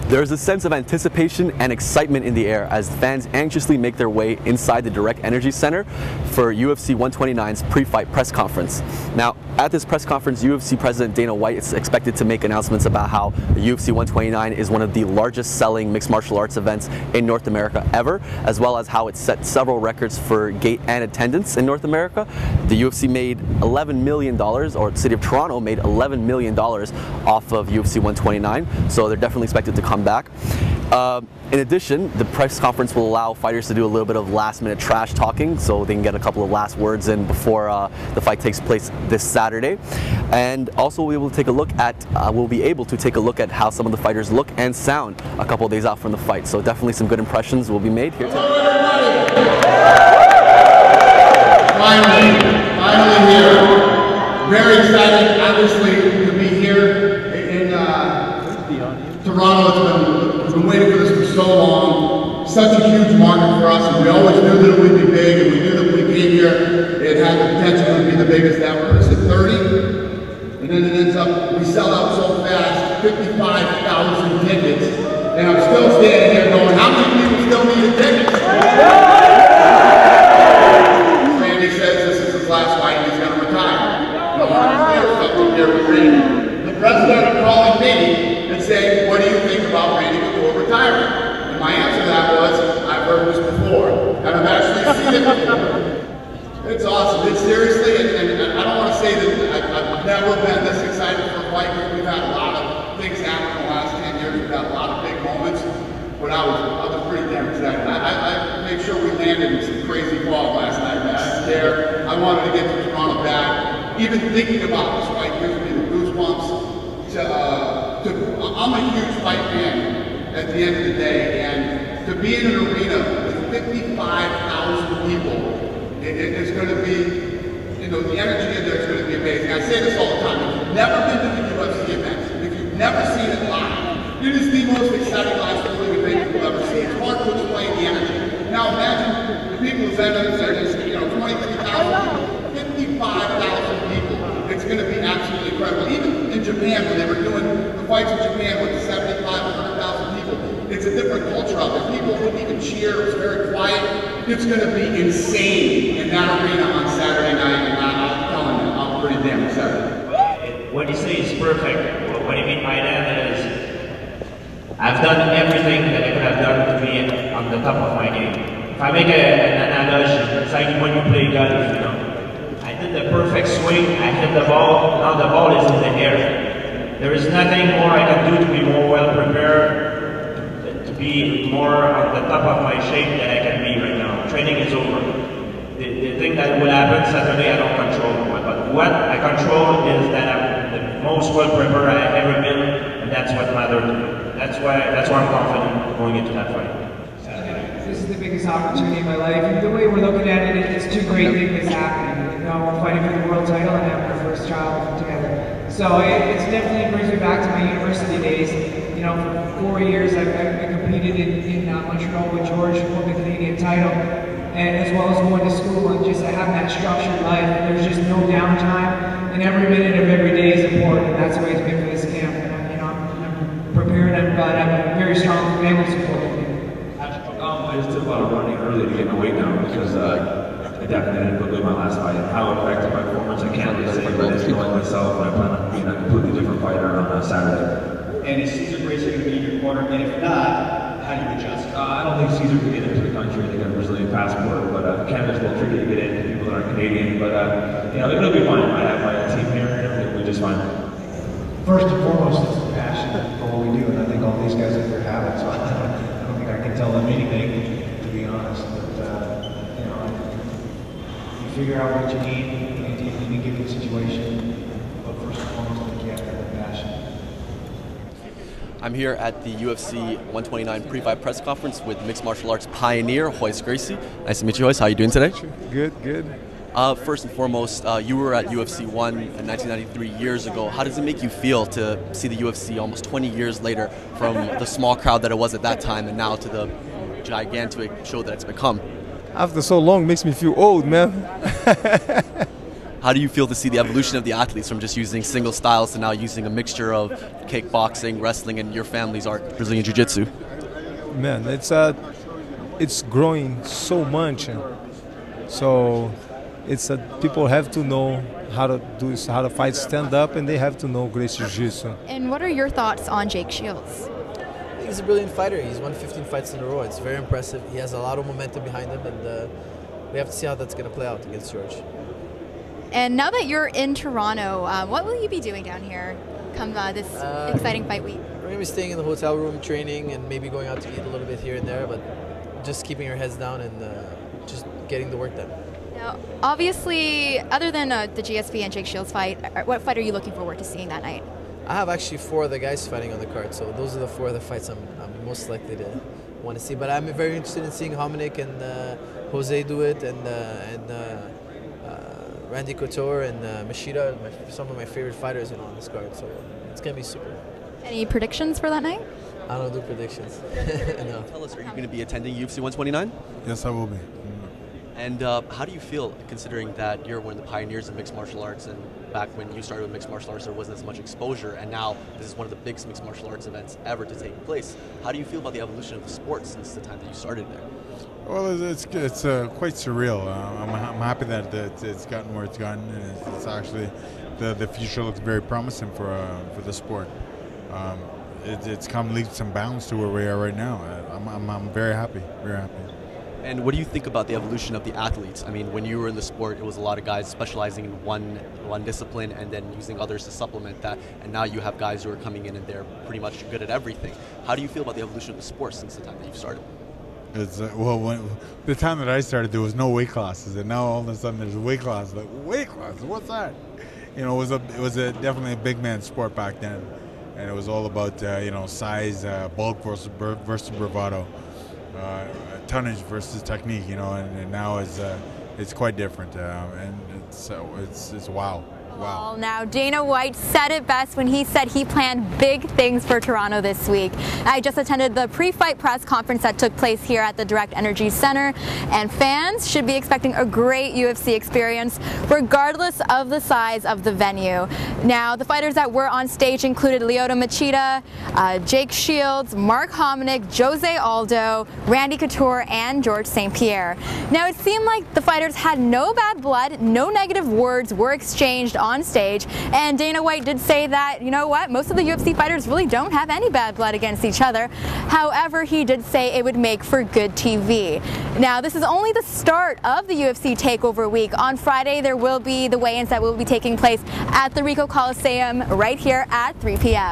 There's a sense of anticipation and excitement in the air as fans anxiously make their way inside the Direct Energy Center for UFC 129's pre-fight press conference. Now, at this press conference, UFC President Dana White is expected to make announcements about how the UFC 129 is one of the largest selling mixed martial arts events in North America ever, as well as how it set several records for gate and attendance in North America. The UFC made $11 million, or the city of Toronto made $11 million off of UFC 129, so they're definitely expected to come back. In addition, the press conference will allow fighters to do a little bit of last-minute trash talking, so they can get a couple of last words in before the fight takes place this Saturday. And also, we'll be able to take a look at how some of the fighters look and sound a couple of days out from the fight. So definitely some good impressions will be made here today. Finally here. Very excited, obviously, to be here in Toronto. It's been waiting for this for so long. Such a huge market for us, and we always knew that it would be big, and we knew that when we came here, it had the potential to be the biggest ever. It's at 30, and then it ends up, we sell out so fast, 55,000 tickets, and I'm still standing here going, how many people still need a ticket? Randy says this is his last fight, and he's going to retire. No, I'm still here with Randy. The press started calling me and saying, what do you think about Randy before retirement? And my answer to that was, I've heard this before, and I've actually seen it before. It's awesome. It's seriously, and I don't want to say that I've never been this excited for a fight, because we've had a lot of things happen in the last 10 years. We've had a lot of big moments, but I was pretty damn excited. I made sure we landed in some crazy fog last night, man. I was there. I wanted to get to Toronto back. Even thinking about this fight gives me the goosebumps. I'm a huge fight fan at the end of the day, and to be in an arena with 55,000 people, it's going to be, the energy in there is going to be amazing. I say this all the time. If you've never been to the UFC events, if you've never seen it live, it is the most exciting live sporting event you'll ever see. It's hard to explain the energy. Now imagine the people who've been there, 23,000 people, 55,000 people. It's going to be absolutely incredible. Even in Japan, when they were doing the fights in Japan with 75,000, 100,000 people, it's a different culture out there. People wouldn't even cheer. It was very quiet. It's going to be insane in that arena on Saturday night, and I'm telling you, I'm pretty damn excited. What you say is perfect. What I mean by that is, I've done everything that I could have done to be on the top of my game. If I make an analogy, it's like when you play golf, I did the perfect swing, I hit the ball, now the ball is in the air. There is nothing more I can do to be more well prepared, to be more on the top of my shape than I can be right now. Training is over. The thing that will happen Saturday, I don't control. But what I control is that I'm the most well prepared I've ever been, and that's what matters to me. That's why I'm confident going into that fight. This is the biggest opportunity in my life. And the way we're looking at it, it's two great things happening. We're fighting for the world title and having our first child together. So it's definitely brings me back to my university days. For 4 years I competed in Montreal with George for the Canadian title, and as well as going to school and just having that structured life. There's just no downtime, and every minute of every day is important. And that's the way it's been for this camp. I'm prepared, but I have a very strong family support. I just did a lot of running early to get my weight down because I definitely didn't look my last fight. How it affected my performance, I can't really say, but it's knowing myself, and I plan on being a completely different fighter on Saturday. And is Cesar Gracie going to be in your corner? And if not, how do you adjust? I don't think Cesar can get into the country. I think I have a Brazilian passport, but Canada's a little tricky to get in for people that aren't Canadian. But it'll be fine. I have my team here, and everything will be just fine. First and foremost, it's the passion for what we do, and I think all these guys up here have it. So I don't think I can tell them anything, to be honest. But you figure out what you need in any given situation. But first and foremost, I think you have to have the passion. I'm here at the UFC 129 pre-fight press conference with mixed martial arts pioneer Royce Gracie. Nice to meet you, Royce. How are you doing today? Good, good. First and foremost, you were at UFC 1 in 1993 years ago. How does it make you feel to see the UFC almost 20 years later, from the small crowd that it was at that time and now to the gigantic show that it's become? After so long, it makes me feel old, man. How How do you feel to see the evolution of the athletes from just using single styles to now using a mixture of kickboxing, wrestling, and your family's art, Brazilian Jiu-Jitsu? Man, it's growing so much. So people have to know how to fight stand up, and they have to know Gracie Jiu-Jitsu. And what are your thoughts on Jake Shields? He's a brilliant fighter. He's won 15 fights in a row. It's very impressive. He has a lot of momentum behind him, and we have to see how that's going to play out against George. And now that you're in Toronto, what will you be doing down here come this exciting fight week? We're going to be staying in the hotel room, training, and maybe going out to eat a little bit here and there, but just keeping our heads down and just getting the work done. Now, obviously, other than the GSP and Jake Shields fight, what fight are you looking forward to seeing that night? I have actually 4 other guys fighting on the card, so those are the 4 other fights I'm most likely to want to see. But I'm very interested in seeing Hominick and Jose do it, and Randy Couture and Machida, some of my favorite fighters on this card. So it's gonna be super. Any predictions for that night? I don't do predictions. No. Tell us, are you going to be attending UFC 129? Yes, I will be. And how do you feel, considering that you're one of the pioneers of mixed martial arts, and back when you started with mixed martial arts there wasn't as much exposure, and now this is one of the biggest mixed martial arts events ever to take place. How do you feel about the evolution of the sport since the time that you started there? Well, it's quite surreal. I'm happy that it's gotten where it's gotten, and it's actually the future looks very promising for the sport. It's come leaps and bounds to where we are right now. I'm very happy, very happy. And what do you think about the evolution of the athletes? I mean, when you were in the sport, it was a lot of guys specializing in one discipline and then using others to supplement that. And now you have guys who are coming in and they're pretty much good at everything. How do you feel about the evolution of the sport since the time that you've started? It's the time that I started, there was no weight classes, and now all of a sudden there's a weight class. Like, weight classes? What's that? You know, it was definitely a big man sport back then, and it was all about size, bulk versus bravado. Tonnage versus technique, and now it's quite different, and it's wow. Well, now Dana White said it best when he said he planned big things for Toronto this week. I just attended the pre-fight press conference that took place here at the Direct Energy Center, and fans should be expecting a great UFC experience regardless of the size of the venue. Now, the fighters that were on stage included Lyoto Machida, Jake Shields, Mark Hominick, Jose Aldo, Randy Couture, and George St-Pierre. Now, it seemed like the fighters had no bad blood, no negative words were exchanged on stage, and Dana White did say that, you know what, most of the UFC fighters really don't have any bad blood against each other. However, he did say it would make for good TV. Now, this is only the start of the UFC TakeOver week. On Friday, there will be the weigh-ins that will be taking place at the Ricoh Coliseum right here at 3 p.m.